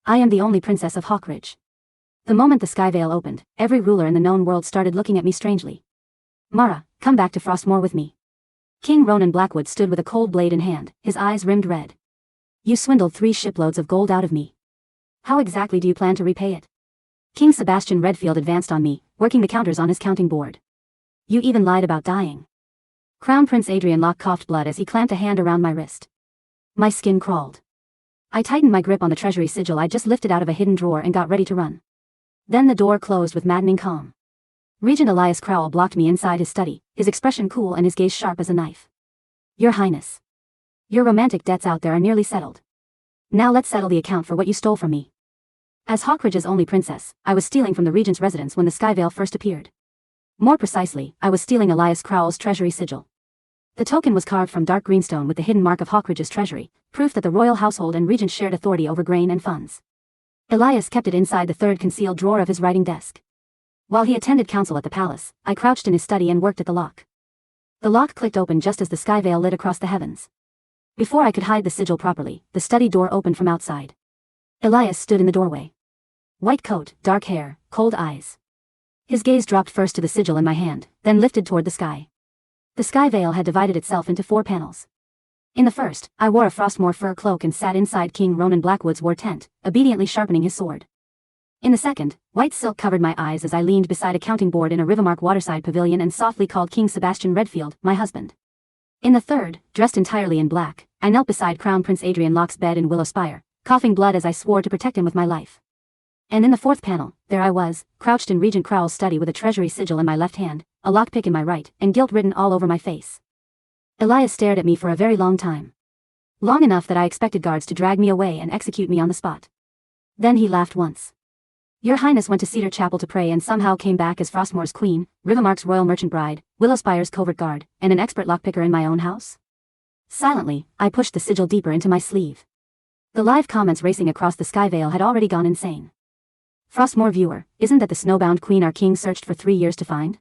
I am the only princess of Hawkridge. The moment the Skyveil opened, every ruler in the known world started looking at me strangely. Mara, come back to Frostmoor with me. King Ronan Blackwood stood with a cold blade in hand, his eyes rimmed red. You swindled 3 shiploads of gold out of me. How exactly do you plan to repay it? King Sebastian Redfield advanced on me, working the counters on his counting board. You even lied about dying. Crown Prince Adrian Locke coughed blood as he clamped a hand around my wrist. My skin crawled. I tightened my grip on the treasury sigil I just lifted out of a hidden drawer and got ready to run. Then the door closed with maddening calm. Regent Elias Crowell blocked me inside his study, his expression cool and his gaze sharp as a knife. Your Highness. Your romantic debts out there are nearly settled. Now let's settle the account for what you stole from me. As Hawkridge's only princess, I was stealing from the regent's residence when the Skyveil first appeared. More precisely, I was stealing Elias Crowell's treasury sigil. The token was carved from dark greenstone with the hidden mark of Hawkridge's treasury, proof that the royal household and regent shared authority over grain and funds. Elias kept it inside the third concealed drawer of his writing desk. While he attended council at the palace, I crouched in his study and worked at the lock. The lock clicked open just as the Skyveil lit across the heavens. Before I could hide the sigil properly, the study door opened from outside. Elias stood in the doorway. White coat, dark hair, cold eyes. His gaze dropped first to the sigil in my hand, then lifted toward the sky. The Skyveil had divided itself into 4 panels. In the first, I wore a Frostmoor fur cloak and sat inside King Ronan Blackwood's war tent, obediently sharpening his sword. In the second, white silk covered my eyes as I leaned beside a counting board in a Rivermark waterside pavilion and softly called King Sebastian Redfield, my husband. In the third, dressed entirely in black, I knelt beside Crown Prince Adrian Locke's bed in Willow Spire, coughing blood as I swore to protect him with my life. And in the fourth panel, there I was, crouched in Regent Crowell's study with a treasury sigil in my left hand, a lockpick in my right, and guilt written all over my face. Elias stared at me for a very long time. Long enough that I expected guards to drag me away and execute me on the spot. Then he laughed once. Your Highness went to Cedar Chapel to pray and somehow came back as Frostmoor's queen, Rivermark's royal merchant bride, Willowspire's covert guard, and an expert lockpicker in my own house? Silently, I pushed the sigil deeper into my sleeve. The live comments racing across the Skyveil had already gone insane. Frostmoor viewer, isn't that the snowbound queen our king searched for 3 years to find?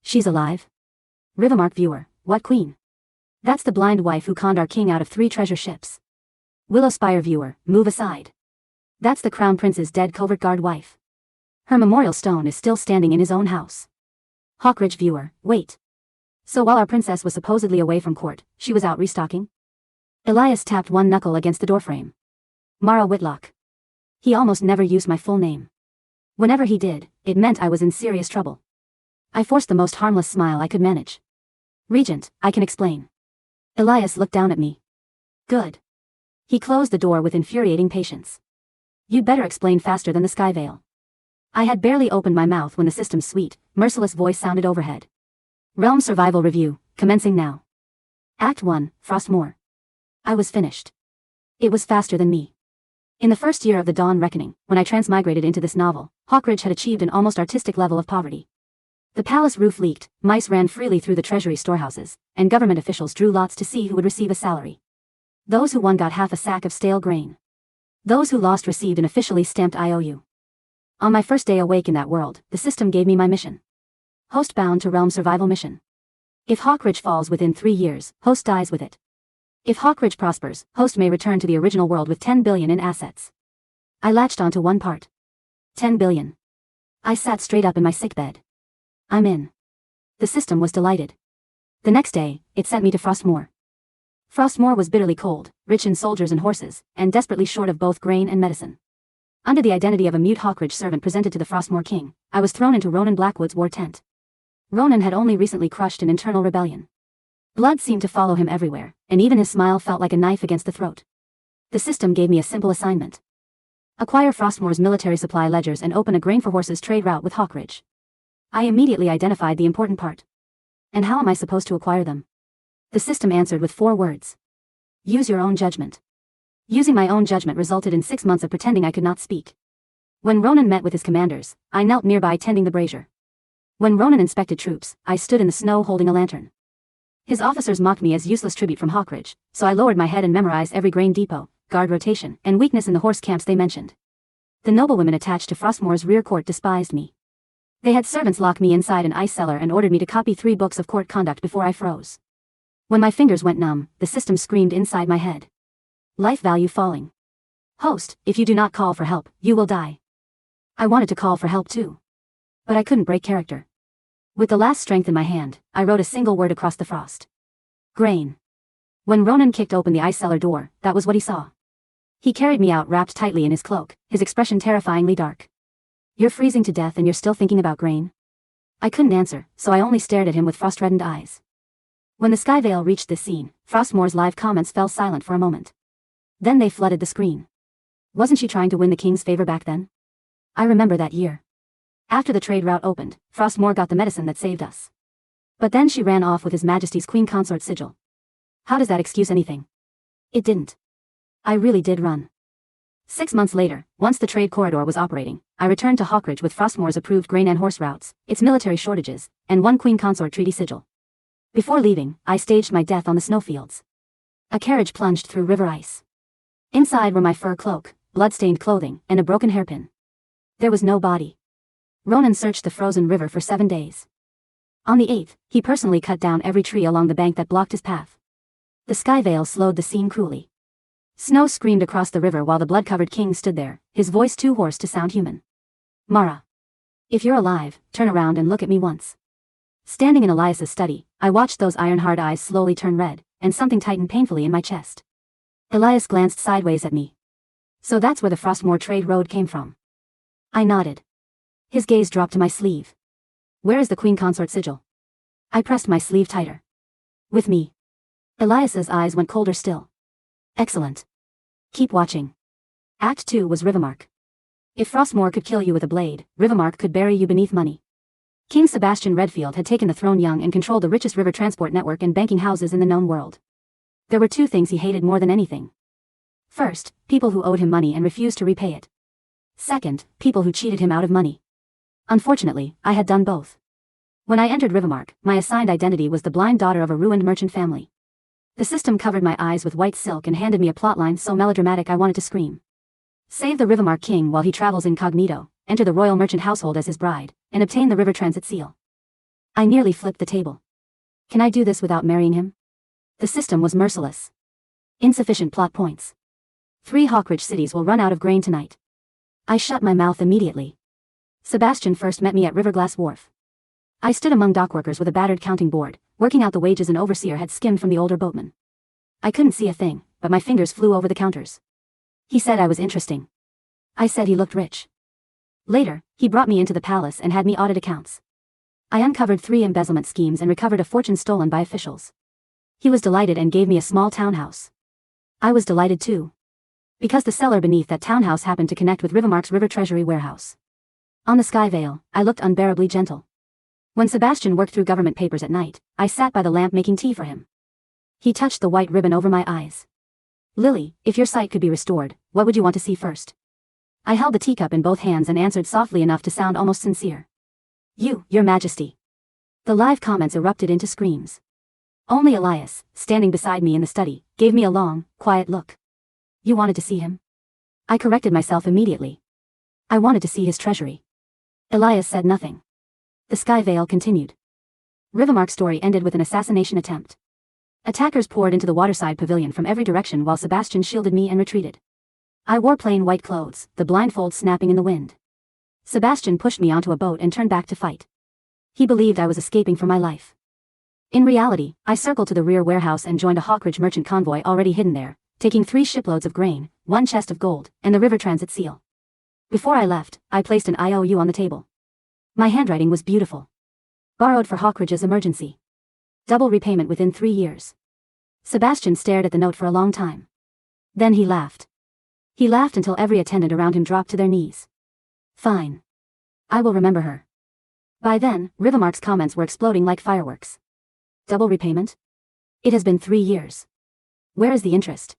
She's alive. Rivermark viewer, what queen? That's the blind wife who conned our king out of 3 treasure ships. Willowspire viewer, move aside. That's the crown prince's dead covert guard wife. Her memorial stone is still standing in his own house. Hawkridge viewer, wait. So while our princess was supposedly away from court, she was out restocking? Elias tapped one knuckle against the doorframe. Mara Whitlock. He almost never used my full name. Whenever he did, it meant I was in serious trouble. I forced the most harmless smile I could manage. Regent, I can explain. Elias looked down at me. Good. He closed the door with infuriating patience. You'd better explain faster than the Skyveil. I had barely opened my mouth when the system's sweet, merciless voice sounded overhead. Realm Survival Review, commencing now. Act 1, Frostmoor. I was finished. It was faster than me. In the first year of the Dawn Reckoning, when I transmigrated into this novel, Hawkridge had achieved an almost artistic level of poverty. The palace roof leaked, mice ran freely through the treasury storehouses, and government officials drew lots to see who would receive a salary. Those who won got half a sack of stale grain. Those who lost received an officially stamped IOU. On my first day awake in that world, the system gave me my mission. Host bound to realm survival mission. If Hawkridge falls within 3 years, host dies with it. If Hawkridge prospers, host may return to the original world with 10 billion in assets. I latched onto one part. 10 billion. I sat straight up in my sickbed. I'm in. The system was delighted. The next day, it sent me to Frostmoor. Frostmoor was bitterly cold, rich in soldiers and horses, and desperately short of both grain and medicine. Under the identity of a mute Hawkridge servant presented to the Frostmoor king, I was thrown into Ronan Blackwood's war tent. Ronan had only recently crushed an internal rebellion. Blood seemed to follow him everywhere, and even his smile felt like a knife against the throat. The system gave me a simple assignment. Acquire Frostmoor's military supply ledgers and open a grain for horses trade route with Hawkridge. I immediately identified the important part. And how am I supposed to acquire them? The system answered with 4 words. Use your own judgment. Using my own judgment resulted in 6 months of pretending I could not speak. When Ronan met with his commanders, I knelt nearby tending the brazier. When Ronan inspected troops, I stood in the snow holding a lantern. His officers mocked me as useless tribute from Hawkridge, so I lowered my head and memorized every grain depot, guard rotation, and weakness in the horse camps they mentioned. The noblewomen attached to Frostmoor's rear court despised me. They had servants lock me inside an ice cellar and ordered me to copy 3 books of court conduct before I froze. When my fingers went numb, the system screamed inside my head. Life value falling. Host, if you do not call for help, you will die. I wanted to call for help too. But I couldn't break character. With the last strength in my hand, I wrote a single word across the frost. Grain. When Ronan kicked open the ice cellar door, that was what he saw. He carried me out wrapped tightly in his cloak, his expression terrifyingly dark. You're freezing to death and you're still thinking about grain? I couldn't answer, so I only stared at him with frost-reddened eyes. When the Skyveil reached this scene, Frostmoor's live comments fell silent for a moment. Then they flooded the screen. Wasn't she trying to win the king's favor back then? I remember that year. After the trade route opened, Frostmoor got the medicine that saved us. But then she ran off with His Majesty's Queen Consort sigil. How does that excuse anything? It didn't. I really did run. 6 months later, once the trade corridor was operating, I returned to Hawkridge with Frostmoor's approved grain and horse routes, its military shortages, and 1 Queen Consort treaty sigil. Before leaving, I staged my death on the snowfields. A carriage plunged through river ice. Inside were my fur cloak, blood-stained clothing, and a broken hairpin. There was no body. Ronan searched the frozen river for 7 days. On the 8th, he personally cut down every tree along the bank that blocked his path. The Skyveil slowed the scene cruelly. Snow screamed across the river while the blood-covered king stood there, his voice too hoarse to sound human. Mara. If you're alive, turn around and look at me once. Standing in Elias's study, I watched those iron-hard eyes slowly turn red, and something tightened painfully in my chest. Elias glanced sideways at me. So that's where the Frostmoor trade road came from. I nodded. His gaze dropped to my sleeve. Where is the Queen Consort sigil? I pressed my sleeve tighter. With me. Elias's eyes went colder still. Excellent. Keep watching. Act 2 was Rivermark. If Frostmoor could kill you with a blade, Rivermark could bury you beneath money. King Sebastian Redfield had taken the throne young and controlled the richest river transport network and banking houses in the known world. There were 2 things he hated more than anything. First, people who owed him money and refused to repay it. Second, people who cheated him out of money. Unfortunately, I had done both. When I entered Rivermark, my assigned identity was the blind daughter of a ruined merchant family. The system covered my eyes with white silk and handed me a plotline so melodramatic I wanted to scream. Save the Rivermark king while he travels incognito, enter the royal merchant household as his bride, and obtain the river transit seal. I nearly flipped the table. Can I do this without marrying him? The system was merciless. Insufficient plot points. 3 Hawkridge cities will run out of grain tonight. I shut my mouth immediately. Sebastian first met me at Riverglass Wharf. I stood among dockworkers with a battered counting board, working out the wages an overseer had skimmed from the older boatman. I couldn't see a thing, but my fingers flew over the counters. He said I was interesting. I said he looked rich. Later, he brought me into the palace and had me audit accounts. I uncovered 3 embezzlement schemes and recovered a fortune stolen by officials. He was delighted and gave me a small townhouse. I was delighted too. Because the cellar beneath that townhouse happened to connect with Rivermark's river treasury warehouse. On the Skyveil, I looked unbearably gentle. When Sebastian worked through government papers at night, I sat by the lamp making tea for him. He touched the white ribbon over my eyes. Lily, if your sight could be restored, what would you want to see first? I held the teacup in both hands and answered softly enough to sound almost sincere. Your Majesty. The live comments erupted into screams. Only Elias, standing beside me in the study, gave me a long, quiet look. You wanted to see him? I corrected myself immediately. I wanted to see his treasury. Elias said nothing. The Skyveil continued. Rivermark's story ended with an assassination attempt. Attackers poured into the waterside pavilion from every direction while Sebastian shielded me and retreated. I wore plain white clothes, the blindfold snapping in the wind. Sebastian pushed me onto a boat and turned back to fight. He believed I was escaping for my life. In reality, I circled to the rear warehouse and joined a Hawkridge merchant convoy already hidden there, taking 3 shiploads of grain, 1 chest of gold, and the river transit seal. Before I left, I placed an IOU on the table. My handwriting was beautiful. Borrowed for Hawkridge's emergency. Double repayment within 3 years. Sebastian stared at the note for a long time. Then he laughed. He laughed until every attendant around him dropped to their knees. Fine. I will remember her. By then, Rivermark's comments were exploding like fireworks. Double repayment? It has been 3 years. Where is the interest?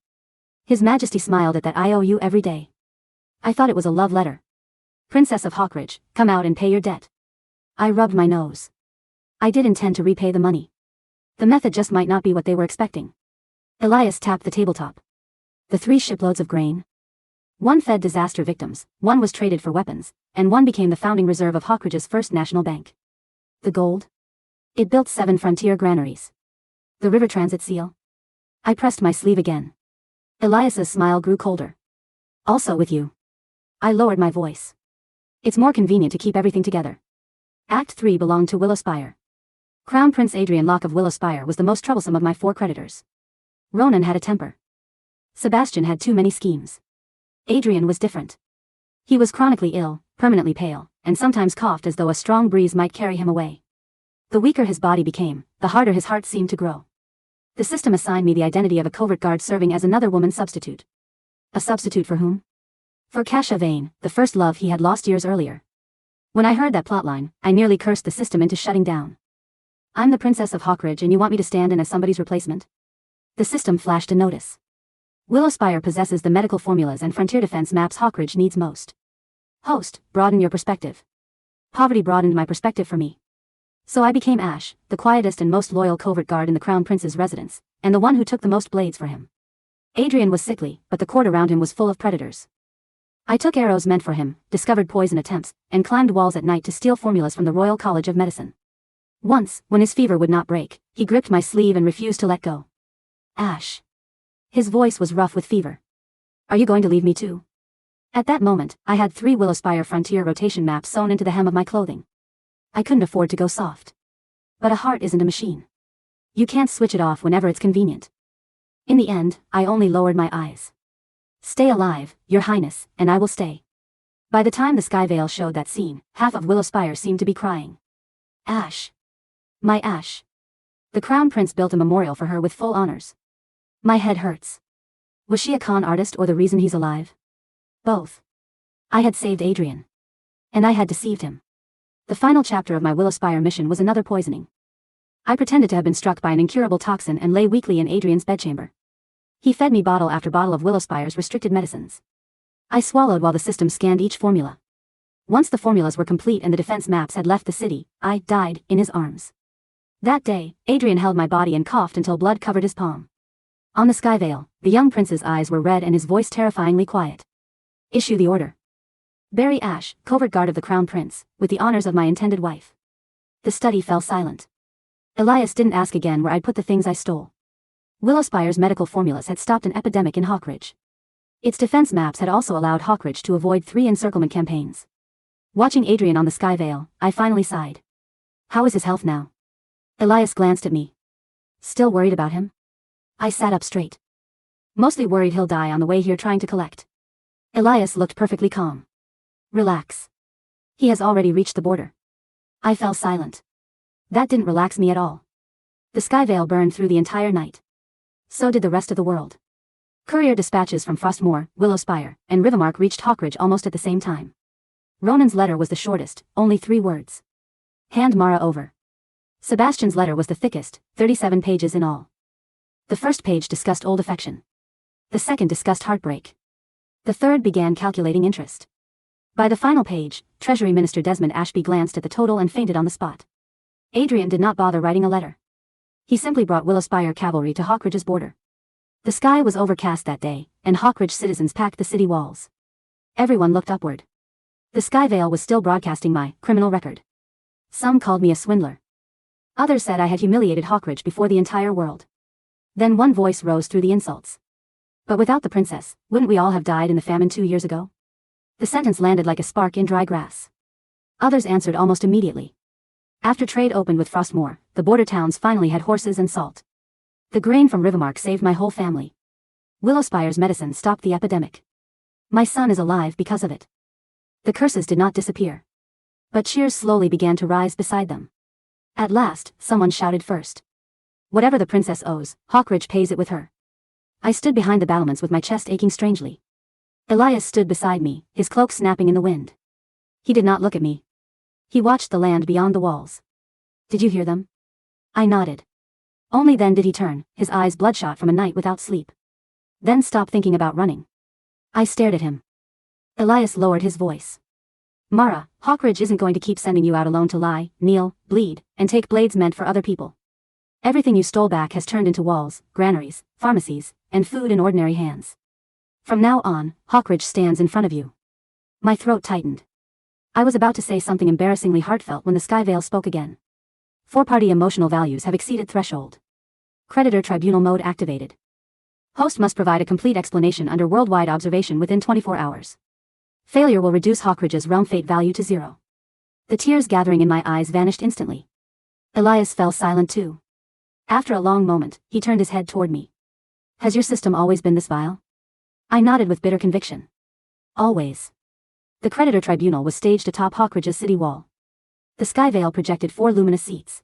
His Majesty smiled at that IOU every day. I thought it was a love letter. Princess of Hawkridge, come out and pay your debt. I rubbed my nose. I did intend to repay the money. The method just might not be what they were expecting. Elias tapped the tabletop. The 3 shiploads of grain. 1 fed disaster victims, 1 was traded for weapons, and 1 became the founding reserve of Hawkridge's first national bank. The gold? It built 7 frontier granaries. The river transit seal? I pressed my sleeve again. Elias's smile grew colder. Also with you. I lowered my voice. It's more convenient to keep everything together. Act 3 belonged to Willowspire. Crown Prince Adrian Locke of Willowspire was the most troublesome of my 4 creditors. Ronan had a temper. Sebastian had too many schemes. Adrian was different. He was chronically ill, permanently pale, and sometimes coughed as though a strong breeze might carry him away. The weaker his body became, the harder his heart seemed to grow. The system assigned me the identity of a covert guard serving as another woman's substitute. A substitute for whom? For Kasha Vane, the first love he had lost years earlier. When I heard that plotline, I nearly cursed the system into shutting down. I'm the Princess of Hawkridge and you want me to stand in as somebody's replacement? The system flashed a notice. Willowspire possesses the medical formulas and frontier defense maps Hawkridge needs most. Host, broaden your perspective. Poverty broadened my perspective for me. So I became Ash, the quietest and most loyal covert guard in the Crown Prince's residence, and the one who took the most blades for him. Adrian was sickly, but the court around him was full of predators. I took arrows meant for him, discovered poison attempts, and climbed walls at night to steal formulas from the Royal College of Medicine. Once, when his fever would not break, he gripped my sleeve and refused to let go. Ash. His voice was rough with fever. Are you going to leave me too? At that moment, I had 3 Willowspire frontier rotation maps sewn into the hem of my clothing. I couldn't afford to go soft. But a heart isn't a machine. You can't switch it off whenever it's convenient. In the end, I only lowered my eyes. Stay alive, Your Highness, and I will stay. By the time the Skyveil showed that scene, half of Willowspire seemed to be crying. Ash. My Ash. The Crown Prince built a memorial for her with full honors. My head hurts. Was she a con artist or the reason he's alive? Both. I had saved Adrian. And I had deceived him. The final chapter of my Willowspire mission was another poisoning. I pretended to have been struck by an incurable toxin and lay weakly in Adrian's bedchamber. He fed me bottle after bottle of Willowspire's restricted medicines. I swallowed while the system scanned each formula. Once the formulas were complete and the defense maps had left the city, I died in his arms. That day, Adrian held my body and coughed until blood covered his palm. On the Skyveil, the young prince's eyes were red and his voice terrifyingly quiet. Issue the order. Bury Ash, covert guard of the Crown Prince, with the honors of my intended wife. The study fell silent. Elias didn't ask again where I'd put the things I stole. Willowspire's medical formulas had stopped an epidemic in Hawkridge. Its defense maps had also allowed Hawkridge to avoid 3 encirclement campaigns. Watching Adrian on the Skyveil, I finally sighed. How is his health now? Elias glanced at me. Still worried about him? I sat up straight. Mostly worried he'll die on the way here trying to collect. Elias looked perfectly calm. Relax. He has already reached the border. I fell silent. That didn't relax me at all. The Skyveil burned through the entire night. So did the rest of the world. Courier dispatches from Frostmoor, Willowspire, and Rivermark reached Hawkridge almost at the same time. Ronan's letter was the shortest, only 3 words. Hand Mara over. Sebastian's letter was the thickest, 37 pages in all. The first page discussed old affection. The second discussed heartbreak. The third began calculating interest. By the final page, Treasury Minister Desmond Ashby glanced at the total and fainted on the spot. Adrian did not bother writing a letter. He simply brought Willowspire cavalry to Hawkridge's border. The sky was overcast that day, and Hawkridge citizens packed the city walls. Everyone looked upward. The Skyveil was still broadcasting my criminal record. Some called me a swindler. Others said I had humiliated Hawkridge before the entire world. Then one voice rose through the insults. But without the princess, wouldn't we all have died in the famine 2 years ago? The sentence landed like a spark in dry grass. Others answered almost immediately. After trade opened with Frostmoor, the border towns finally had horses and salt. The grain from Rivermark saved my whole family. Willowspire's medicine stopped the epidemic. My son is alive because of it. The curses did not disappear. But cheers slowly began to rise beside them. At last, someone shouted first. Whatever the princess owes, Hawkridge pays it with her. I stood behind the battlements with my chest aching strangely. Elias stood beside me, his cloak snapping in the wind. He did not look at me. He watched the land beyond the walls. Did you hear them? I nodded. Only then did he turn, his eyes bloodshot from a night without sleep. Then stop thinking about running. I stared at him. Elias lowered his voice. Mara, Hawkridge isn't going to keep sending you out alone to lie, kneel, bleed, and take blades meant for other people. Everything you stole back has turned into walls, granaries, pharmacies, and food in ordinary hands. From now on, Hawkridge stands in front of you. My throat tightened. I was about to say something embarrassingly heartfelt when the Skyveil spoke again. 4-party emotional values have exceeded threshold. Creditor tribunal mode activated. Host must provide a complete explanation under worldwide observation within 24 hours. Failure will reduce Hawkridge's realm fate value to 0. The tears gathering in my eyes vanished instantly. Elias fell silent too. After a long moment, he turned his head toward me. Has your system always been this vile? I nodded with bitter conviction. Always. The creditor tribunal was staged atop Hawkridge's city wall. The Skyveil projected 4 luminous seats.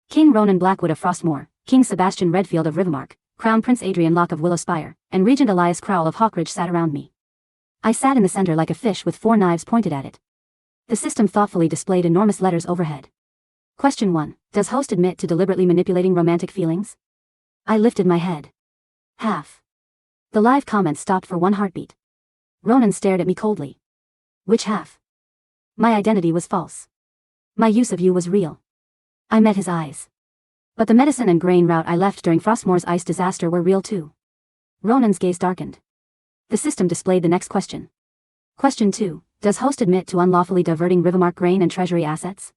King Ronan Blackwood of Frostmoor, King Sebastian Redfield of Rivermark, Crown Prince Adrian Locke of Willowspire, and Regent Elias Crowell of Hawkridge sat around me. I sat in the center like a fish with 4 knives pointed at it. The system thoughtfully displayed enormous letters overhead. Question 1. Does host admit to deliberately manipulating romantic feelings? I lifted my head. Half. The live comments stopped for 1 heartbeat. Ronan stared at me coldly. Which half? My identity was false. My use of you was real. I met his eyes. But the medicine and grain route I left during Frostmoor's ice disaster were real too. Ronan's gaze darkened. The system displayed the next question. Question 2. Does host admit to unlawfully diverting Rivermark grain and treasury assets?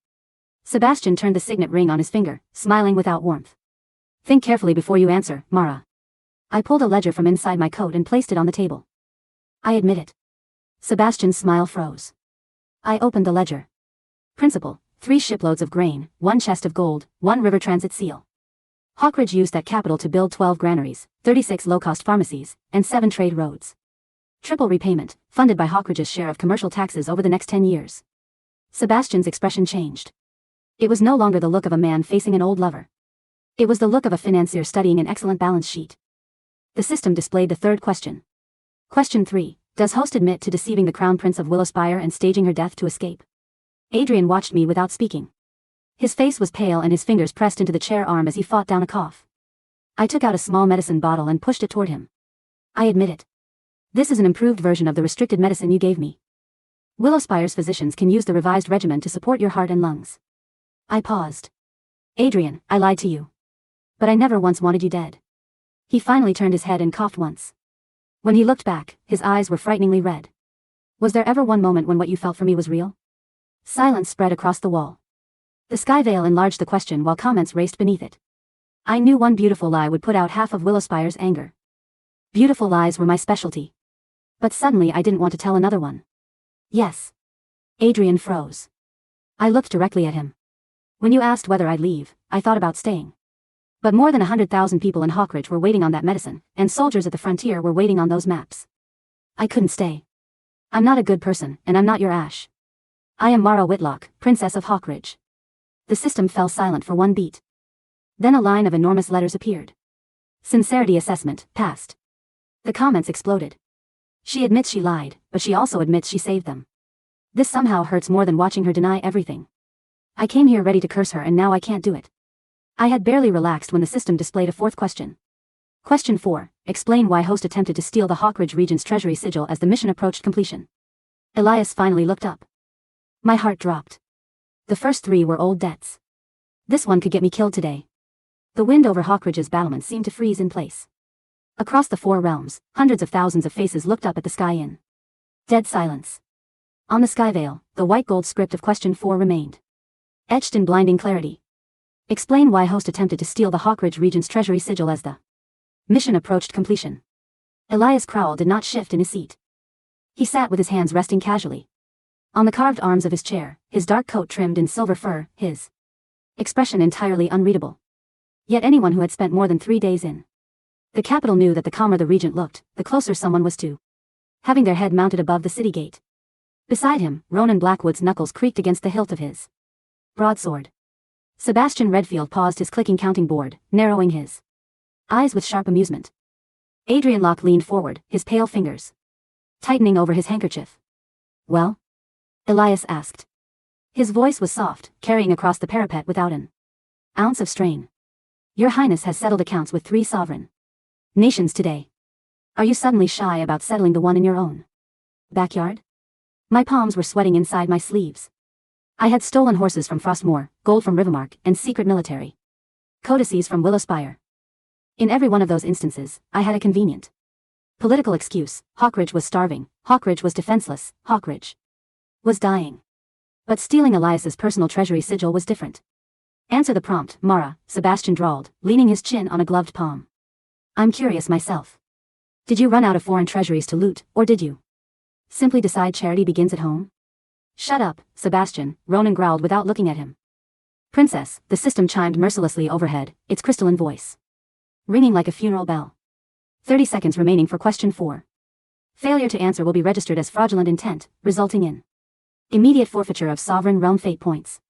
Sebastian turned the signet ring on his finger, smiling without warmth. Think carefully before you answer, Mara. I pulled a ledger from inside my coat and placed it on the table. I admit it. Sebastian's smile froze. I opened the ledger. Principal, 3 shiploads of grain, 1 chest of gold, 1 river transit seal. Hawkridge used that capital to build 12 granaries, 36 low-cost pharmacies, and 7 trade roads. Triple repayment, funded by Hawkridge's share of commercial taxes over the next 10 years. Sebastian's expression changed. It was no longer the look of a man facing an old lover. It was the look of a financier studying an excellent balance sheet. The system displayed the third question. Question 3. Does host admit to deceiving the Crown Prince of Willowspire and staging her death to escape? Adrian watched me without speaking. His face was pale and his fingers pressed into the chair arm as he fought down a cough. I took out a small medicine bottle and pushed it toward him. I admit it. This is an improved version of the restricted medicine you gave me. Willowspire's physicians can use the revised regimen to support your heart and lungs. I paused. Adrian, I lied to you. But I never once wanted you dead. He finally turned his head and coughed once. When he looked back, his eyes were frighteningly red. Was there ever one moment when what you felt for me was real? Silence spread across the wall. The Skyveil enlarged the question while comments raced beneath it. I knew one beautiful lie would put out half of Willowspire's anger. Beautiful lies were my specialty. But suddenly I didn't want to tell another one. Yes. Adrian froze. I looked directly at him. When you asked whether I'd leave, I thought about staying. But more than 100,000 people in Hawkridge were waiting on that medicine, and soldiers at the frontier were waiting on those maps. I couldn't stay. I'm not a good person, and I'm not your Ash. I am Mara Whitlock, Princess of Hawkridge. The system fell silent for 1 beat. Then a line of enormous letters appeared. Sincerity assessment, passed. The comments exploded. She admits she lied, but she also admits she saved them. This somehow hurts more than watching her deny everything. I came here ready to curse her and now I can't do it. I had barely relaxed when the system displayed a 4th question. Question 4. Explain why host attempted to steal the Hawkridge Regent's treasury sigil as the mission approached completion. Elias finally looked up. My heart dropped. The first 3 were old debts. This one could get me killed today. The wind over Hawkridge's battlements seemed to freeze in place. Across the 4 realms, hundreds of thousands of faces looked up at the sky in dead silence. On the Skyveil, the white gold script of question 4 remained. Etched in blinding clarity. Explain why host attempted to steal the Hawkridge Regent's treasury sigil as the mission approached completion. Elias Crowell did not shift in his seat. He sat with his hands resting casually on the carved arms of his chair, his dark coat trimmed in silver fur, his expression entirely unreadable. Yet anyone who had spent more than 3 days in the capital knew that the calmer the regent looked, the closer someone was to having their head mounted above the city gate. Beside him, Ronan Blackwood's knuckles creaked against the hilt of his broadsword. Sebastian Redfield paused his clicking counting board, narrowing his eyes with sharp amusement. Adrian Locke leaned forward, his pale fingers tightening over his handkerchief. Well? Elias asked. His voice was soft, carrying across the parapet without an ounce of strain. Your Highness has settled accounts with 3 sovereign nations today. Are you suddenly shy about settling the one in your own backyard? My palms were sweating inside my sleeves. I had stolen horses from Frostmoor, gold from Rivermark, and secret military codices from Willowspire. In every one of those instances, I had a convenient political excuse. Hawkridge was starving, Hawkridge was defenseless, Hawkridge was dying. But stealing Elias's personal treasury sigil was different. Answer the prompt, Mara, Sebastian drawled, leaning his chin on a gloved palm. I'm curious myself. Did you run out of foreign treasuries to loot, or did you simply decide charity begins at home? Shut up, Sebastian, Ronan growled without looking at him. Princess, the system chimed mercilessly overhead, its crystalline voice ringing like a funeral bell. 30 seconds remaining for question 4. Failure to answer will be registered as fraudulent intent, resulting in immediate forfeiture of sovereign realm fate points.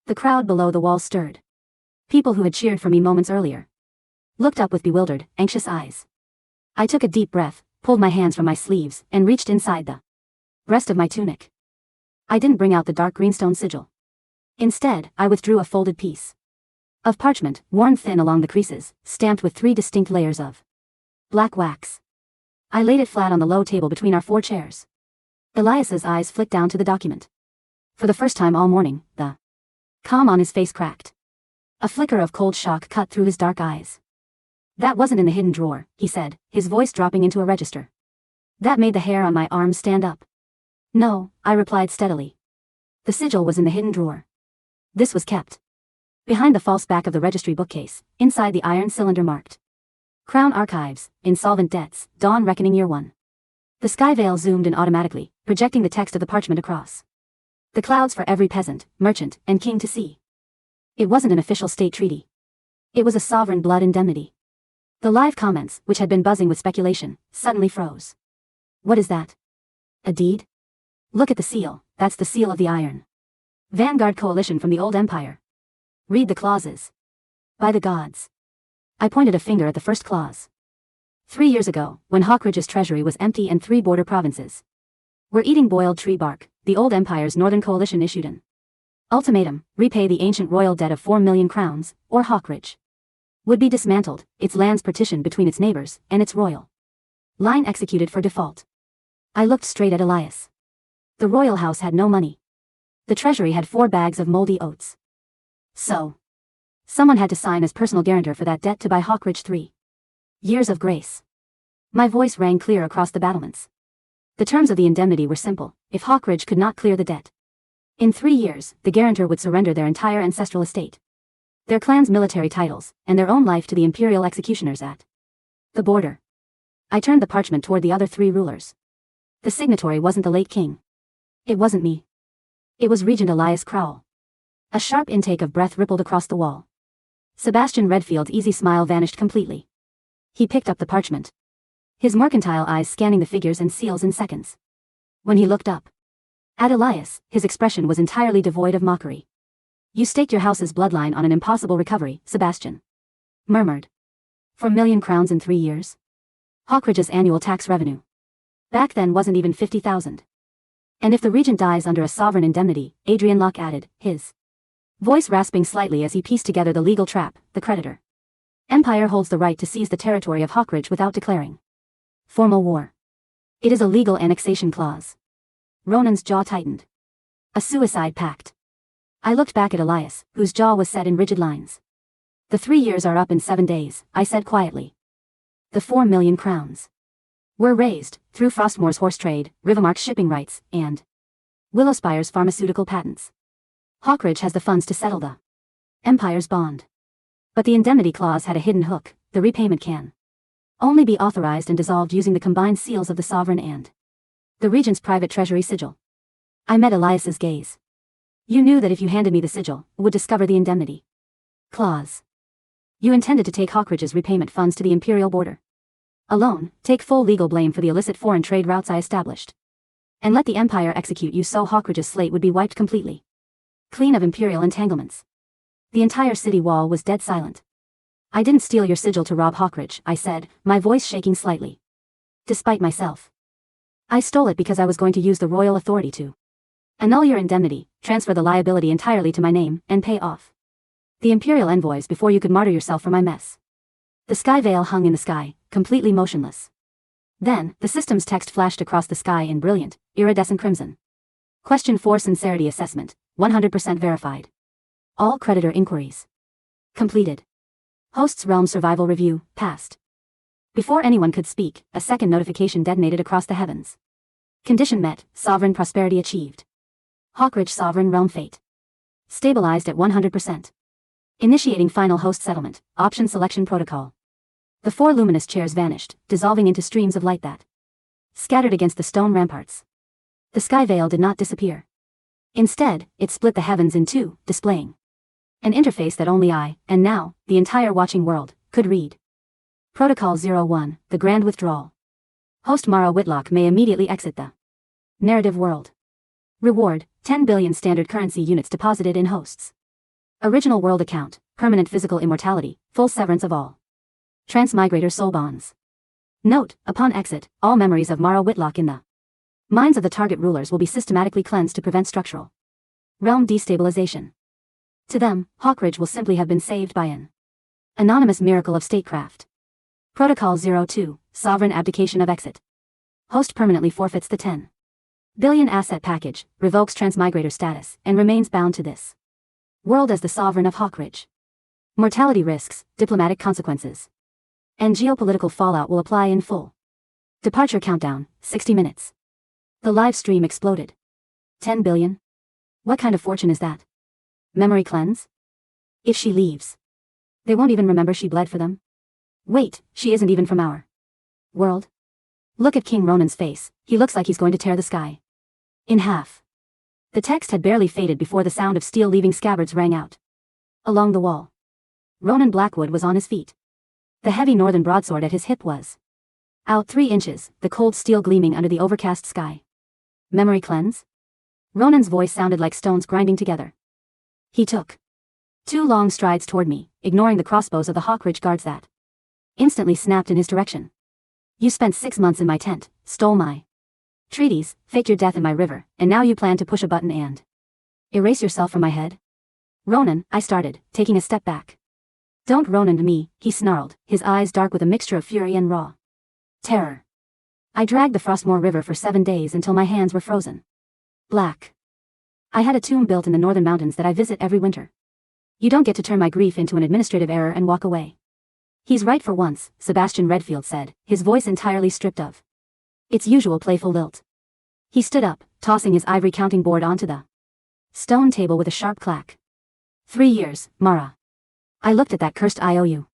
The crowd below the walls stirred. People who had cheered for me moments earlier looked up with bewildered, anxious eyes. I took a deep breath, pulled my hands from my sleeves, and reached inside the breast of my tunic. I didn't bring out the dark greenstone sigil. Instead, I withdrew a folded piece of parchment, worn thin along the creases, stamped with 3 distinct layers of black wax. I laid it flat on the low table between our 4 chairs. Elias's eyes flicked down to the document. For the first time all morning, the calm on his face cracked. A flicker of cold shock cut through his dark eyes. That wasn't in the hidden drawer, he said, his voice dropping into a register. That made the hair on my arms stand up. No, I replied steadily. The sigil was in the hidden drawer. This was kept behind the false back of the registry bookcase, inside the iron cylinder marked Crown Archives, Insolvent Debts, Dawn Reckoning Year 1. The Skyveil zoomed in automatically, projecting the text of the parchment across the clouds for every peasant, merchant, and king to see. It wasn't an official state treaty. It was a sovereign blood indemnity. The live comments, which had been buzzing with speculation, suddenly froze. What is that? A deed? Look at the seal, that's the seal of the Iron Vanguard Coalition from the Old Empire. Read the clauses. By the gods. I pointed a finger at the first clause. 3 years ago, when Hawkridge's treasury was empty and 3 border provinces were eating boiled tree bark, the Old Empire's Northern Coalition issued an ultimatum: repay the ancient royal debt of 4 million crowns, or Hawkridge would be dismantled, its lands partitioned between its neighbors, and its royal line executed for default. I looked straight at Elias. The royal house had no money. The treasury had 4 bags of moldy oats. So someone had to sign as personal guarantor for that debt to buy Hawkridge 3 years of grace. My voice rang clear across the battlements. The terms of the indemnity were simple: if Hawkridge could not clear the debt in 3 years, the guarantor would surrender their entire ancestral estate, their clan's military titles, and their own life to the imperial executioners at the border. I turned the parchment toward the other 3 rulers. The signatory wasn't the late king. It wasn't me. It was Regent Elias Crowell. A sharp intake of breath rippled across the wall. Sebastian Redfield's easy smile vanished completely. He picked up the parchment, his mercantile eyes scanning the figures and seals in seconds. When he looked up at Elias, his expression was entirely devoid of mockery. You staked your house's bloodline on an impossible recovery, Sebastian murmured. 4 million crowns in 3 years? Hawkridge's annual tax revenue back then wasn't even 50,000. And if the regent dies under a sovereign indemnity, Adrian Locke added, his voice rasping slightly as he pieced together the legal trap: the creditor empire holds the right to seize the territory of Hawkridge without declaring formal war. It is a legal annexation clause. Ronan's jaw tightened. A suicide pact. I looked back at Elias, whose jaw was set in rigid lines. The 3 years are up in 7 days, I said quietly. The 4 million crowns were raised through Frostmoor's horse trade, Rivermark's shipping rights, and Willowspire's pharmaceutical patents. Hawkridge has the funds to settle the Empire's bond. But the indemnity clause had a hidden hook: the repayment can only be authorized and dissolved using the combined seals of the sovereign and the regent's private treasury sigil. I met Elias's gaze. You knew that if you handed me the sigil, would discover the indemnity clause. You intended to take Hawkridge's repayment funds to the imperial border alone, take full legal blame for the illicit foreign trade routes I established, and let the Empire execute you so Hawkridge's slate would be wiped completely clean of imperial entanglements. The entire city wall was dead silent. I didn't steal your sigil to rob Hawkridge, I said, my voice shaking slightly. Despite myself. I stole it because I was going to use the royal authority to annul your indemnity, transfer the liability entirely to my name, and pay off the imperial envoys before you could martyr yourself for my mess. The Skyveil hung in the sky, completely motionless. Then, the system's text flashed across the sky in brilliant, iridescent crimson. Question 4: Sincerity Assessment, 100% verified. All creditor inquiries completed. Host's Realm Survival Review, passed. Before anyone could speak, a second notification detonated across the heavens. Condition met, sovereign prosperity achieved. Hawkridge sovereign realm fate stabilized at 100%. Initiating final host settlement, option selection protocol. The 4 luminous chairs vanished, dissolving into streams of light that scattered against the stone ramparts. The Skyveil did not disappear. Instead, it split the heavens in two, displaying an interface that only I, and now, the entire watching world, could read. Protocol 01, the Grand Withdrawal. Host Mara Whitlock may immediately exit the narrative world. Reward, 10 billion standard currency units deposited in hosts. Original world account, permanent physical immortality, full severance of all transmigrator soul bonds. Note, upon exit, all memories of Mara Whitlock in the minds of the target rulers will be systematically cleansed to prevent structural realm destabilization. To them, Hawkridge will simply have been saved by an anonymous miracle of statecraft. Protocol 02, sovereign abdication of exit. Host permanently forfeits the 10 billion asset package, revokes transmigrator status, and remains bound to this world as the sovereign of Hawkridge. Mortality risks, diplomatic consequences, and geopolitical fallout will apply in full. Departure countdown, 60 minutes. The live stream exploded. 10 billion? What kind of fortune is that? Memory cleanse? If she leaves, they won't even remember she bled for them. Wait, she isn't even from our world. Look at King Ronan's face, he looks like he's going to tear the sky in half. The text had barely faded before the sound of steel leaving scabbards rang out along the wall. Ronan Blackwood was on his feet. The heavy northern broadsword at his hip was out 3 inches, the cold steel gleaming under the overcast sky. Memory cleanse? Ronan's voice sounded like stones grinding together. He took 2 long strides toward me, ignoring the crossbows of the Hawkridge guards that instantly snapped in his direction. You spent 6 months in my tent, stole my treaties, faked your death in my river, and now you plan to push a button and erase yourself from my head? Ronan, I started, taking a step back. Don't Ronan to me, he snarled, his eyes dark with a mixture of fury and raw terror. I dragged the Frostmoor river for 7 days until my hands were frozen black. I had a tomb built in the northern mountains that I visit every winter. You don't get to turn my grief into an administrative error and walk away. He's right for once, Sebastian Redfield said, his voice entirely stripped of its usual playful lilt. He stood up, tossing his ivory counting board onto the stone table with a sharp clack. 3 years, Mara. I looked at that cursed IOU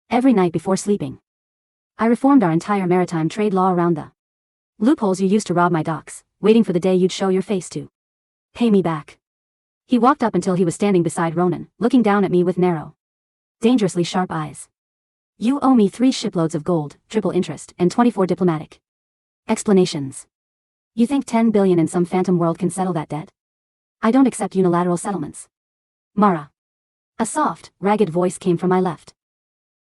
every night before sleeping. I reformed our entire maritime trade law around the loopholes you used to rob my docks, waiting for the day you'd show your face to pay me back. He walked up until he was standing beside Ronan, looking down at me with narrow, dangerously sharp eyes. You owe me 3 shiploads of gold, triple interest, and 24 diplomatic explanations. You think 10 billion in some phantom world can settle that debt? I don't accept unilateral settlements. Mara. A soft, ragged voice came from my left.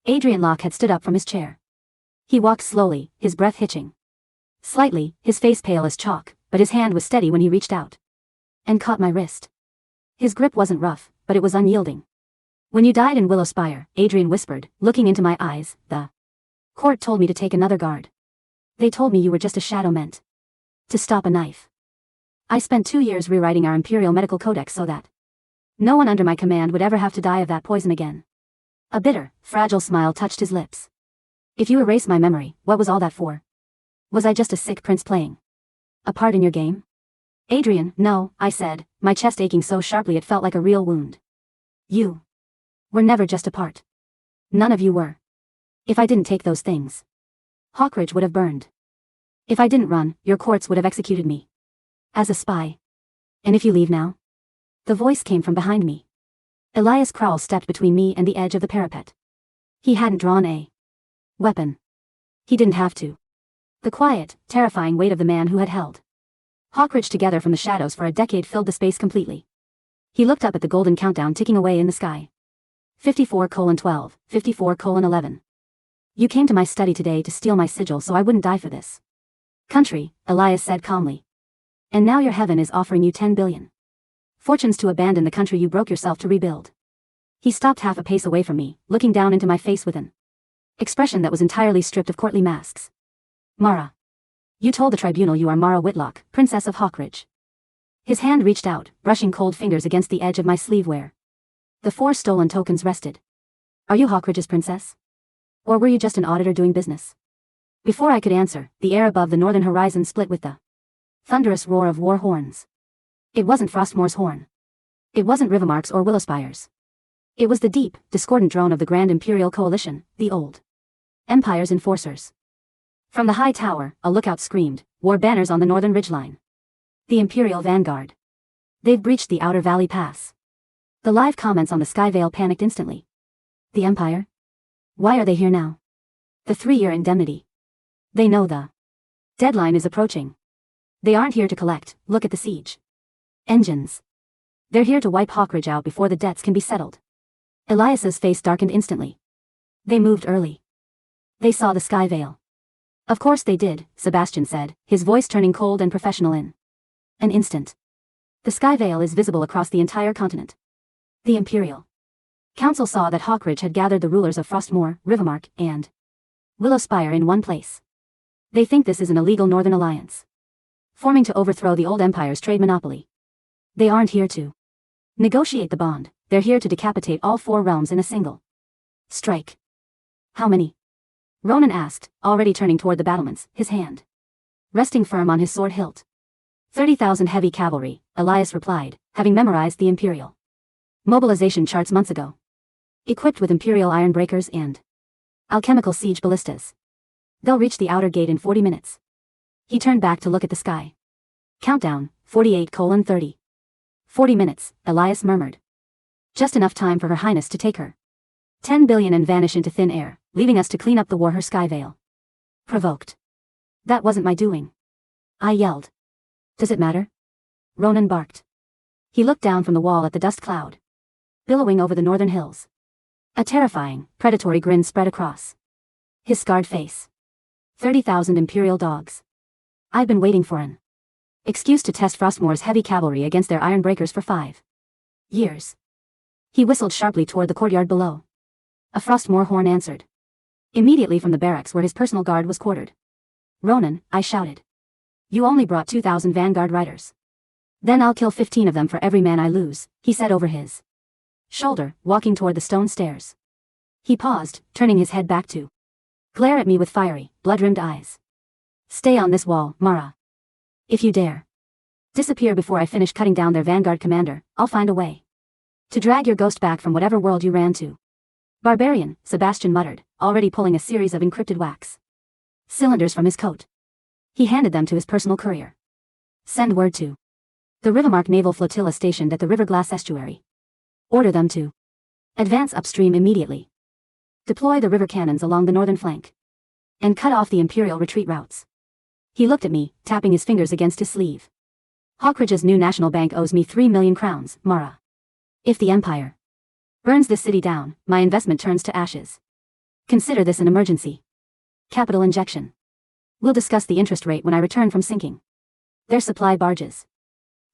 Adrian Locke had stood up from his chair. He walked slowly, his breath hitching slightly, his face pale as chalk, but his hand was steady when he reached out and caught my wrist. His grip wasn't rough, but it was unyielding. When you died in Willow Spire, Adrian whispered, looking into my eyes, the court told me to take another guard. They told me you were just a shadow meant to stop a knife. I spent 2 years rewriting our Imperial Medical Codex so that no one under my command would ever have to die of that poison again. A bitter, fragile smile touched his lips. If you erase my memory, what was all that for? Was I just a sick prince playing a part in your game? Adrian, no, I said, my chest aching so sharply it felt like a real wound. You were never just a part. None of you were. If I didn't take those things, Hawkridge would have burned. If I didn't run, your courts would have executed me as a spy. And if you leave now? The voice came from behind me. Elias Crowell stepped between me and the edge of the parapet. He hadn't drawn a weapon. He didn't have to. The quiet, terrifying weight of the man who had held Hawkridge together from the shadows for a decade filled the space completely. He looked up at the golden countdown ticking away in the sky. 54:12, 54:11. You came to my study today to steal my sigil so I wouldn't die for this country, Elias said calmly. And now your heaven is offering you 10 billion fortunes to abandon the country you broke yourself to rebuild. He stopped half a pace away from me, looking down into my face with an expression that was entirely stripped of courtly masks. Mara. You told the tribunal you are Mara Whitlock, Princess of Hawkridge. His hand reached out, brushing cold fingers against the edge of my sleeve where the 4 stolen tokens rested. Are you Hawkridge's princess? Or were you just an auditor doing business? Before I could answer, the air above the northern horizon split with the thunderous roar of war horns. It wasn't Frostmoor's horn. It wasn't Rivermark's or Willowspire's. It was the deep, discordant drone of the Grand Imperial Coalition, the old Empire's enforcers. From the high tower, a lookout screamed, wore banners on the northern ridgeline. The Imperial Vanguard. They've breached the Outer Valley Pass. The live comments on the Skyveil panicked instantly. The Empire? Why are they here now? The 3-year indemnity. They know the deadline is approaching. They aren't here to collect, look at the siege engines. They're here to wipe Hawkridge out before the debts can be settled. Elias's face darkened instantly. They moved early. They saw the Skyveil. Of course they did, Sebastian said, his voice turning cold and professional in an instant. The Skyveil is visible across the entire continent. The Imperial Council saw that Hawkridge had gathered the rulers of Frostmoor, Rivermark, and Willowspire in one place. They think this is an illegal Northern Alliance, forming to overthrow the old Empire's trade monopoly. They aren't here to negotiate the bond, they're here to decapitate all 4 realms in a single strike. How many? Ronan asked, already turning toward the battlements, his hand resting firm on his sword hilt. 30,000 heavy cavalry, Elias replied, having memorized the Imperial mobilization charts months ago. Equipped with Imperial iron breakers and alchemical siege ballistas. They'll reach the outer gate in 40 minutes. He turned back to look at the sky. Countdown, 48:30. 40 minutes, Elias murmured. Just enough time for Her Highness to take her 10 billion and vanish into thin air, leaving us to clean up the war her Skyveil provoked. That wasn't my doing. I yelled. Does it matter? Ronan barked. He looked down from the wall at the dust cloud billowing over the northern hills. A terrifying, predatory grin spread across his scarred face. 30,000 Imperial dogs. I've been waiting for an excuse to test Frostmoor's heavy cavalry against their iron breakers for 5 years. He whistled sharply toward the courtyard below. A Frostmoor horn answered. Immediately from the barracks where his personal guard was quartered. Ronan, I shouted. You only brought 2,000 Vanguard riders. Then I'll kill 15 of them for every man I lose, he said over his shoulder, walking toward the stone stairs. He paused, turning his head back to glare at me with fiery, blood-rimmed eyes. Stay on this wall, Mara. If you dare disappear before I finish cutting down their Vanguard commander, I'll find a way to drag your ghost back from whatever world you ran to. Barbarian, Sebastian muttered, already pulling a series of encrypted wax cylinders from his coat. He handed them to his personal courier. Send word to the Rivermark Naval Flotilla stationed at the Riverglass Estuary. Order them to advance upstream immediately. Deploy the river cannons along the northern flank. And cut off the Imperial retreat routes. He looked at me, tapping his fingers against his sleeve. Hawkridge's new national bank owes me 3 million crowns, Mara. If the Empire burns this city down, my investment turns to ashes. Consider this an emergency capital injection. We'll discuss the interest rate when I return from sinking their supply barges.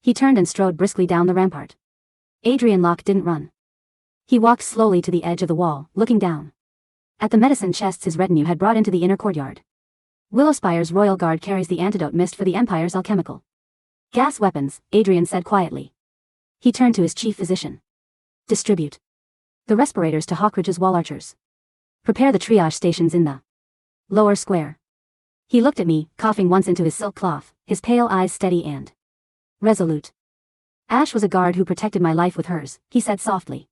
He turned and strode briskly down the rampart. Adrian Locke didn't run. He walked slowly to the edge of the wall, looking down at the medicine chests his retinue had brought into the inner courtyard. Willowspire's royal guard carries the antidote mist for the Empire's alchemical gas weapons, Adrian said quietly. He turned to his chief physician. Distribute the respirators to Hawkridge's wall archers. Prepare the triage stations in the lower square. He looked at me, coughing once into his silk cloth, his pale eyes steady and resolute. Ash was a guard who protected my life with hers, he said softly.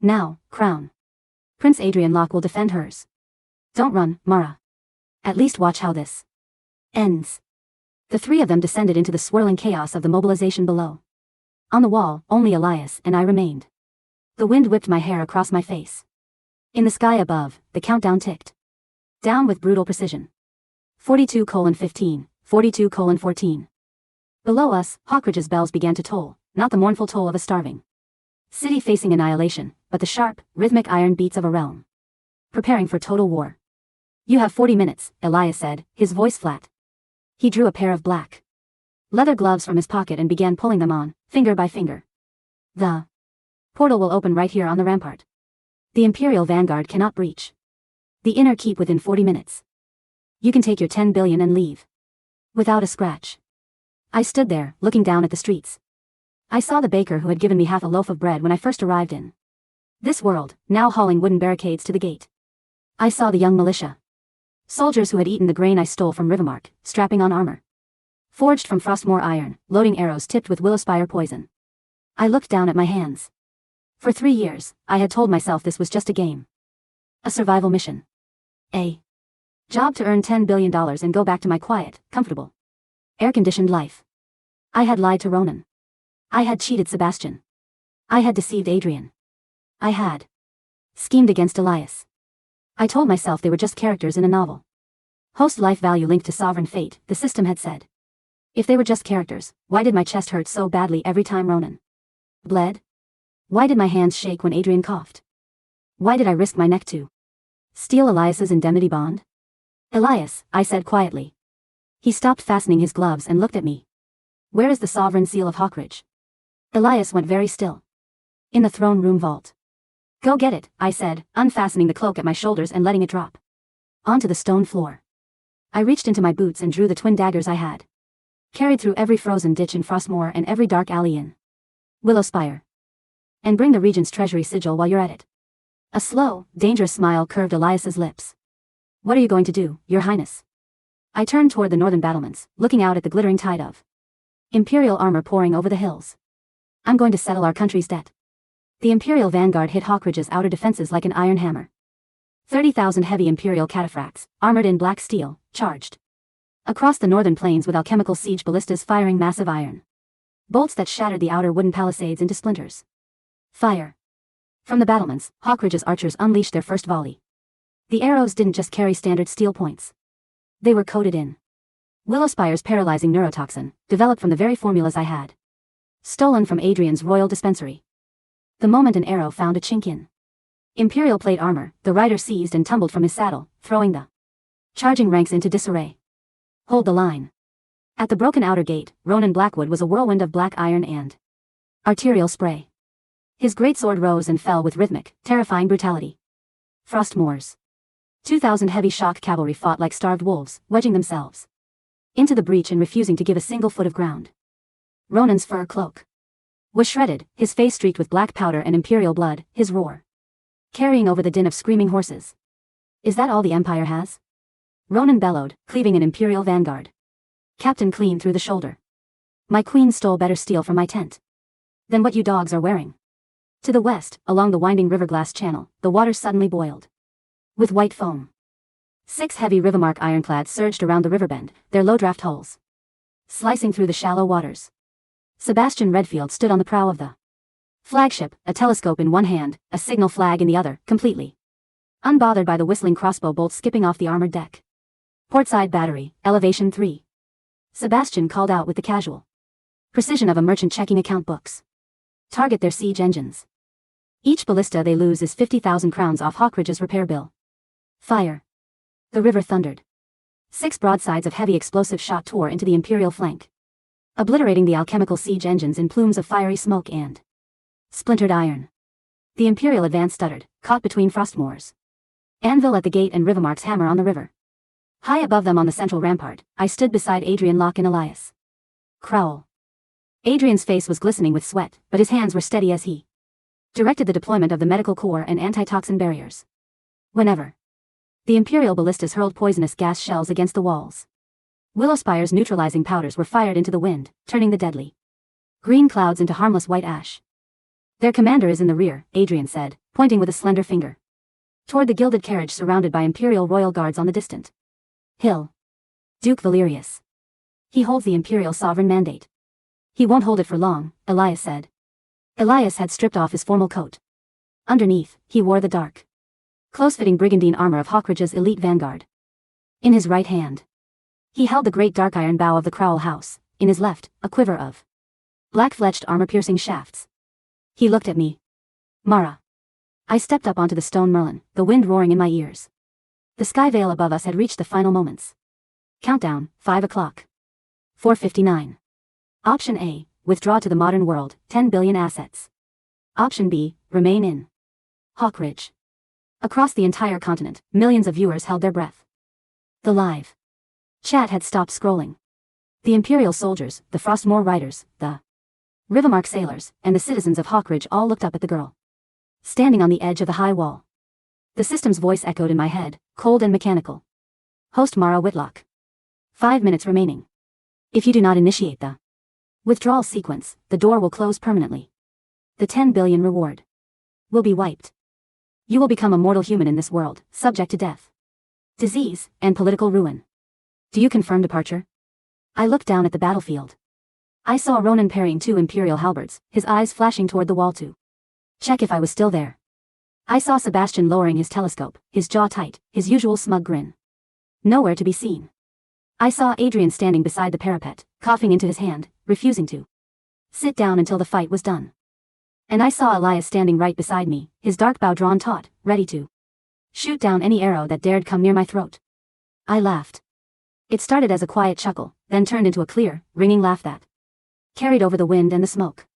Now, Crown Prince Adrian Locke will defend hers. Don't run, Mara. At least watch how this ends. The 3 of them descended into the swirling chaos of the mobilization below. On the wall, only Elias and I remained. The wind whipped my hair across my face. In the sky above, the countdown ticked down with brutal precision. 42:15, 42:14. Below us, Hawkridge's bells began to toll, not the mournful toll of a starving city facing annihilation, but the sharp, rhythmic iron beats of a realm preparing for total war. You have 40 minutes, Elias said, his voice flat. He drew a pair of black leather gloves from his pocket and began pulling them on, finger by finger. The portal will open right here on the rampart. The Imperial Vanguard cannot breach the inner keep within 40 minutes. You can take your 10 billion and leave without a scratch. I stood there, looking down at the streets. I saw the baker who had given me half a loaf of bread when I first arrived in this world, now hauling wooden barricades to the gate. I saw the young militia soldiers who had eaten the grain I stole from Rivermark, strapping on armor forged from Frostmoor iron, loading arrows tipped with Willowspire poison. I looked down at my hands. For 3 years, I had told myself this was just a game. A survival mission. A Job to earn $10 billion and go back to my quiet, comfortable, air-conditioned life. I had lied to Ronan. I had cheated Sebastian. I had deceived Adrian. I had schemed against Elias. I told myself they were just characters in a novel. Host life value linked to sovereign fate, the system had said. If they were just characters, why did my chest hurt so badly every time Ronan bled? Why did my hands shake when Adrian coughed? Why did I risk my neck to steal Elias's indemnity bond? Elias, I said quietly. He stopped fastening his gloves and looked at me. Where is the sovereign seal of Hawkridge? Elias went very still. In the throne room vault. Go get it, I said, unfastening the cloak at my shoulders and letting it drop onto the stone floor. I reached into my boots and drew the twin daggers I had carried through every frozen ditch in Frostmoor and every dark alley in Willowspire. And bring the Regent's treasury sigil while you're at it. A slow, dangerous smile curved Elias's lips. What are you going to do, Your Highness? I turned toward the northern battlements, looking out at the glittering tide of Imperial armor pouring over the hills. I'm going to settle our country's debt. The Imperial vanguard hit Hawkridge's outer defenses like an iron hammer. 30,000 heavy Imperial cataphracts, armored in black steel, charged across the northern plains with alchemical siege ballistas firing massive iron bolts that shattered the outer wooden palisades into splinters. Fire. From the battlements, Hawkridge's archers unleashed their first volley. The arrows didn't just carry standard steel points. They were coated in Willowspire's paralyzing neurotoxin, developed from the very formulas I had stolen from Adrian's royal dispensary. The moment an arrow found a chink in Imperial plate armor, the rider seized and tumbled from his saddle, throwing the charging ranks into disarray. Hold the line. At the broken outer gate, Ronan Blackwood was a whirlwind of black iron and arterial spray. His greatsword rose and fell with rhythmic, terrifying brutality. Frostmoors. 2,000 heavy shock cavalry fought like starved wolves, wedging themselves into the breach and refusing to give a single foot of ground. Ronan's fur cloak was shredded, his face streaked with black powder and Imperial blood, his roar carrying over the din of screaming horses. Is that all the Empire has? Ronan bellowed, cleaving an Imperial vanguard. Captain clean through the shoulder. My queen stole better steel from my tent than what you dogs are wearing. To the west, along the winding river-glass channel, the water suddenly boiled with white foam. 6 heavy Rivermark ironclads surged around the riverbend, their low-draft hulls slicing through the shallow waters. Sebastian Redfield stood on the prow of the flagship, a telescope in one hand, a signal flag in the other, completely unbothered by the whistling crossbow bolts skipping off the armored deck. Portside battery, elevation 3. Sebastian called out with the casual precision of a merchant checking account books. Target their siege engines. Each ballista they lose is 50,000 crowns off Hawkridge's repair bill. Fire. The river thundered. 6 broadsides of heavy explosive shot tore into the Imperial flank, obliterating the alchemical siege engines in plumes of fiery smoke and splintered iron. The Imperial advance stuttered, caught between Frostmoors. Anvil at the gate and Rivermark's hammer on the river. High above them on the central rampart, I stood beside Adrian Locke and Elias Crowell. Adrian's face was glistening with sweat, but his hands were steady as he directed the deployment of the medical corps and antitoxin barriers. Whenever the Imperial ballistas hurled poisonous gas shells against the walls, Willowspire's neutralizing powders were fired into the wind, turning the deadly green clouds into harmless white ash. Their commander is in the rear, Adrian said, pointing with a slender finger toward the gilded carriage surrounded by Imperial royal guards on the distant hill. Duke Valerius. He holds the Imperial sovereign mandate. He won't hold it for long, Elias said. Elias had stripped off his formal coat. Underneath, he wore the dark, close-fitting brigandine armor of Hawkridge's elite vanguard. In his right hand, he held the great dark iron bow of the Crowell house, in his left, a quiver of black-fletched armor-piercing shafts. He looked at me. Mara. I stepped up onto the stone merlin, the wind roaring in my ears. The Skyveil above us had reached the final moments. Countdown, 5 o'clock. 4:59. Option A, withdraw to the modern world, 10 billion assets. Option B, remain in Hawkridge. Across the entire continent, millions of viewers held their breath. The live chat had stopped scrolling. The Imperial soldiers, the Frostmoor riders, the Rivermark sailors, and the citizens of Hawkridge all looked up at the girl standing on the edge of the high wall. The system's voice echoed in my head, cold and mechanical. Host Mara Whitlock. 5 minutes remaining. If you do not initiate the withdrawal sequence, the door will close permanently. The 10 billion reward will be wiped. You will become a mortal human in this world, subject to death. disease, and political ruin. Do you confirm departure? I looked down at the battlefield. I saw Ronan parrying 2 imperial halberds, his eyes flashing toward the wall to check if I was still there. I saw Sebastian lowering his telescope, his jaw tight, his usual smug grin. Nowhere to be seen. I saw Adrian standing beside the parapet, coughing into his hand, refusing to sit down until the fight was done. And I saw Elias standing right beside me, his dark bow drawn taut, ready to shoot down any arrow that dared come near my throat. I laughed. It started as a quiet chuckle, then turned into a clear, ringing laugh that carried over the wind and the smoke.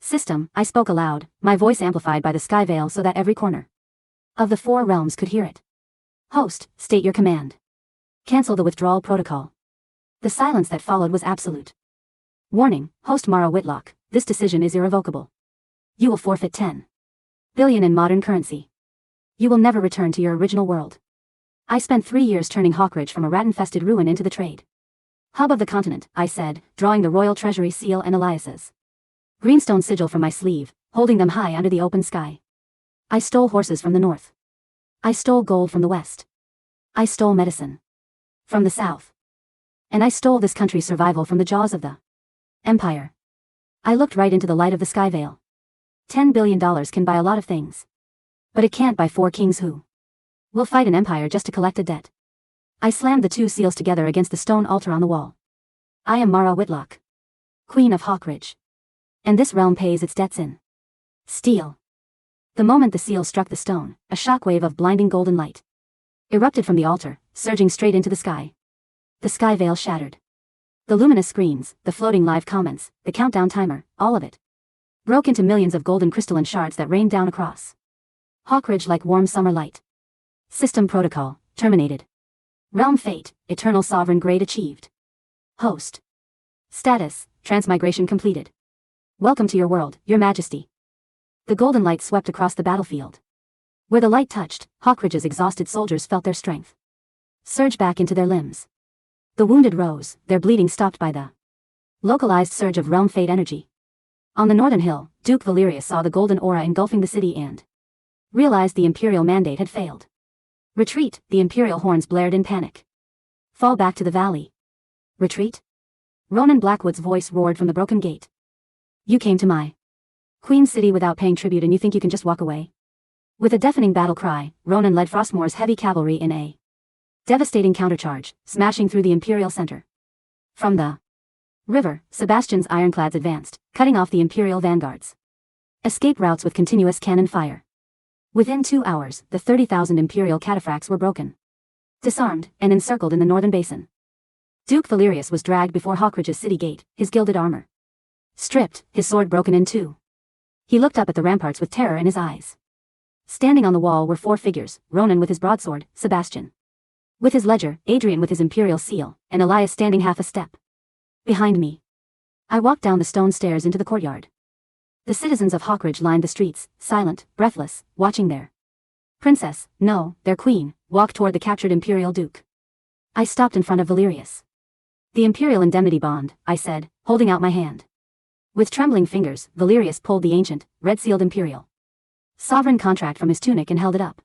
System, I spoke aloud, my voice amplified by the Skyveil so that every corner of the 4 realms could hear it. Host, state your command. Cancel the withdrawal protocol. The silence that followed was absolute. Warning, Host Mara Whitlock, this decision is irrevocable. You will forfeit 10 billion in modern currency. You will never return to your original world. I spent 3 years turning Hawkridge from a rat-infested ruin into the trade hub of the continent, I said, drawing the royal treasury seal and Elias's greenstone sigil from my sleeve, holding them high under the open sky. I stole horses from the north. I stole gold from the west. I stole medicine from the south. And I stole this country's survival from the jaws of the empire. I looked right into the light of the Skyveil. $10 billion can buy a lot of things. But it can't buy 4 kings who will fight an empire just to collect a debt. I slammed the 2 seals together against the stone altar on the wall. I am Mara Whitlock, Queen of Hawkridge. And this realm pays its debts in steel. The moment the seal struck the stone, a shockwave of blinding golden light erupted from the altar, surging straight into the sky. The Skyveil shattered. The luminous screens, the floating live comments, the countdown timer, all of it broke into millions of golden crystalline shards that rained down across Hawkridge like warm summer light. System protocol, terminated. Realm fate, eternal sovereign grade achieved. Host. Status, transmigration completed. Welcome to your world, your majesty. The golden light swept across the battlefield. Where the light touched, Hawkridge's exhausted soldiers felt their strength surge back into their limbs. The wounded rose, their bleeding stopped by the localized surge of realm fate energy. On the northern hill, Duke Valerius saw the golden aura engulfing the city and realized the imperial mandate had failed. Retreat, the imperial horns blared in panic. Fall back to the valley. Retreat? Ronan Blackwood's voice roared from the broken gate. You came to my Queen City without paying tribute and you think you can just walk away? With a deafening battle cry, Ronan led Frostmoor's heavy cavalry in a devastating countercharge, smashing through the imperial center. From the river, Sebastian's ironclads advanced, cutting off the imperial vanguards. Escape routes with continuous cannon fire. Within 2 hours, the 30,000 imperial cataphracts were broken, disarmed, and encircled in the northern basin. Duke Valerius was dragged before Hawkridge's city gate, his gilded armor stripped, his sword broken in 2. He looked up at the ramparts with terror in his eyes. Standing on the wall were 4 figures, Ronan with his broadsword, Sebastian with his ledger, Adrian with his imperial seal, and Elias standing half a step behind me. I walked down the stone stairs into the courtyard. The citizens of Hawkridge lined the streets, silent, breathless, watching their princess, no, their queen, walk toward the captured imperial duke. I stopped in front of Valerius. The imperial indemnity bond, I said, holding out my hand. With trembling fingers, Valerius pulled the ancient, red-sealed imperial sovereign contract from his tunic and held it up.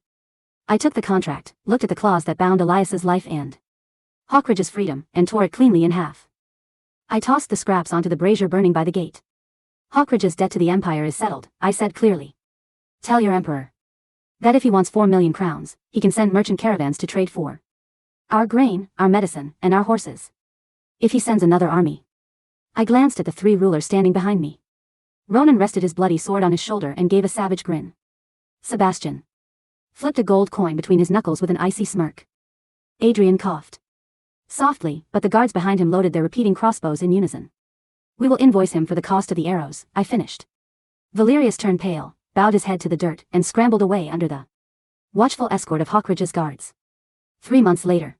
I took the contract, looked at the clause that bound Elias's life and Hawkridge's freedom, and tore it cleanly in half. I tossed the scraps onto the brazier burning by the gate. Hawkridge's debt to the empire is settled, I said clearly. Tell your emperor that if he wants 4 million crowns, he can send merchant caravans to trade for our grain, our medicine, and our horses. If he sends another army. I glanced at the 3 rulers standing behind me. Ronan rested his bloody sword on his shoulder and gave a savage grin. Sebastian flipped a gold coin between his knuckles with an icy smirk. Adrian coughed softly, but the guards behind him loaded their repeating crossbows in unison. We will invoice him for the cost of the arrows, I finished. Valerius turned pale, bowed his head to the dirt, and scrambled away under the watchful escort of Hawkridge's guards. 3 months later,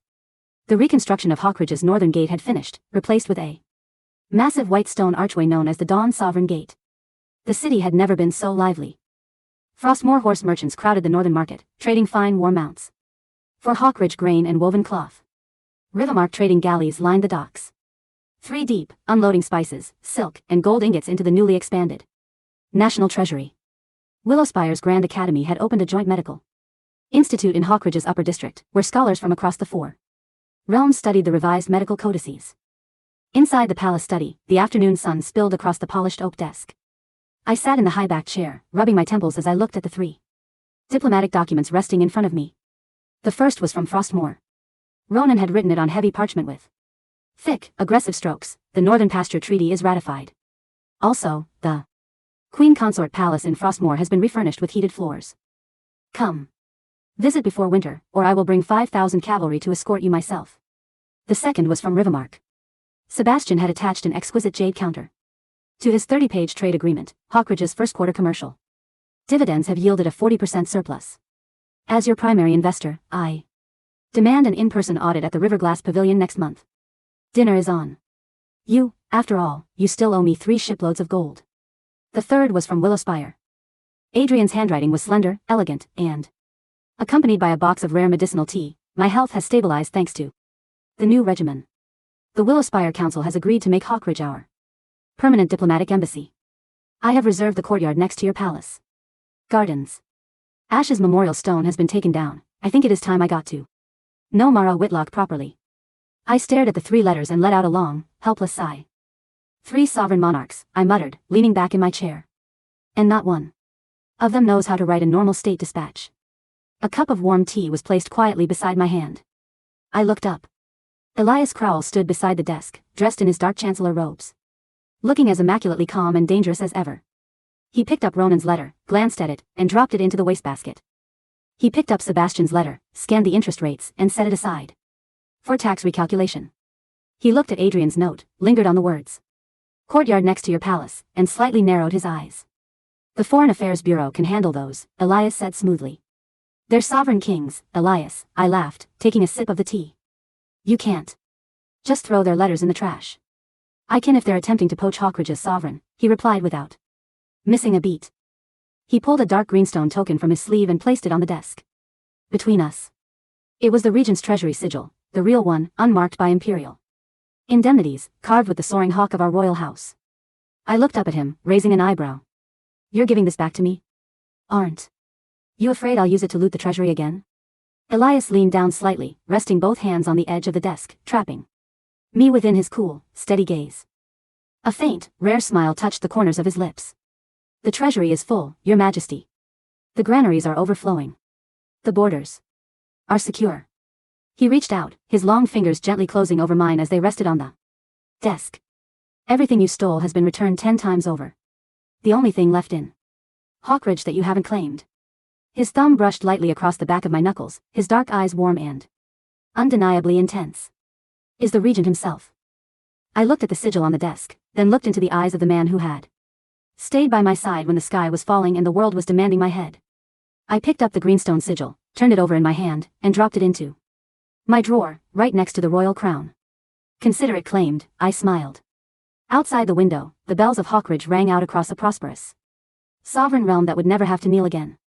the reconstruction of Hawkridge's northern gate had finished, replaced with a massive white stone archway known as the Dawn Sovereign Gate. The city had never been so lively. Frostmoor horse merchants crowded the northern market, trading fine war mounts for Hawkridge grain and woven cloth. Rivermark trading galleys lined the docks, 3 deep, unloading spices, silk, and gold ingots into the newly expanded National Treasury. Willowspire's Grand Academy had opened a joint medical Institute in Hawkridge's upper district, where scholars from across the 4 realms studied the revised medical codices. Inside the palace study, the afternoon sun spilled across the polished oak desk. I sat in the high-backed chair, rubbing my temples as I looked at the 3 diplomatic documents resting in front of me. The first was from Frostmoor. Ronan had written it on heavy parchment with thick, aggressive strokes. The Northern Pasture Treaty is ratified. Also, the Queen Consort Palace in Frostmoor has been refurnished with heated floors. Come. Visit before winter, or I will bring 5,000 cavalry to escort you myself. The second was from Rivermark. Sebastian had attached an exquisite jade counter to his 30-page trade agreement, Hawkridge's first quarter commercial. Dividends have yielded a 40% surplus. As your primary investor, I demand an in-person audit at the Riverglass Pavilion next month. Dinner is on. You, after all, you still owe me 3 shiploads of gold. The third was from Willowspire. Adrian's handwriting was slender, elegant, and accompanied by a box of rare medicinal tea. My health has stabilized thanks to the new regimen. The Willowspire Council has agreed to make Hawkridge our permanent diplomatic embassy. I have reserved the courtyard next to your palace gardens. Ash's memorial stone has been taken down. I think it is time I got to know Mara Whitlock properly. I stared at the 3 letters and let out a long, helpless sigh. 3 sovereign monarchs, I muttered, leaning back in my chair. And not one of them knows how to write a normal state dispatch. A cup of warm tea was placed quietly beside my hand. I looked up. Elias Crowell stood beside the desk, dressed in his dark chancellor robes, looking as immaculately calm and dangerous as ever. He picked up Ronan's letter, glanced at it, and dropped it into the wastebasket. He picked up Sebastian's letter, scanned the interest rates, and set it aside for tax recalculation. He looked at Adrian's note, lingered on the words courtyard next to your palace, and slightly narrowed his eyes. The Foreign Affairs Bureau can handle those, Elias said smoothly. They're sovereign kings, Elias, I laughed, taking a sip of the tea. You can't just throw their letters in the trash. I can if they're attempting to poach Hawkridge's sovereign, he replied without missing a beat. He pulled a dark greenstone token from his sleeve and placed it on the desk. Between us. It was the Regent's treasury sigil, the real one, unmarked by imperial indemnities, carved with the soaring hawk of our royal house. I looked up at him, raising an eyebrow. You're giving this back to me? Aren't you afraid I'll use it to loot the treasury again? Elias leaned down slightly, resting both hands on the edge of the desk, trapping me within his cool, steady gaze. A faint, rare smile touched the corners of his lips. The treasury is full, your majesty. The granaries are overflowing. The borders are secure. He reached out, his long fingers gently closing over mine as they rested on the desk. Everything you stole has been returned 10 times over. The only thing left in Hawkridge that you haven't claimed. His thumb brushed lightly across the back of my knuckles, his dark eyes warm and undeniably intense. Is the regent himself. I looked at the sigil on the desk, then looked into the eyes of the man who had stayed by my side when the sky was falling and the world was demanding my head. I picked up the greenstone sigil, turned it over in my hand, and dropped it into my drawer, right next to the royal crown. Consider it claimed, I smiled. Outside the window, the bells of Hawkridge rang out across a prosperous sovereign realm that would never have to kneel again.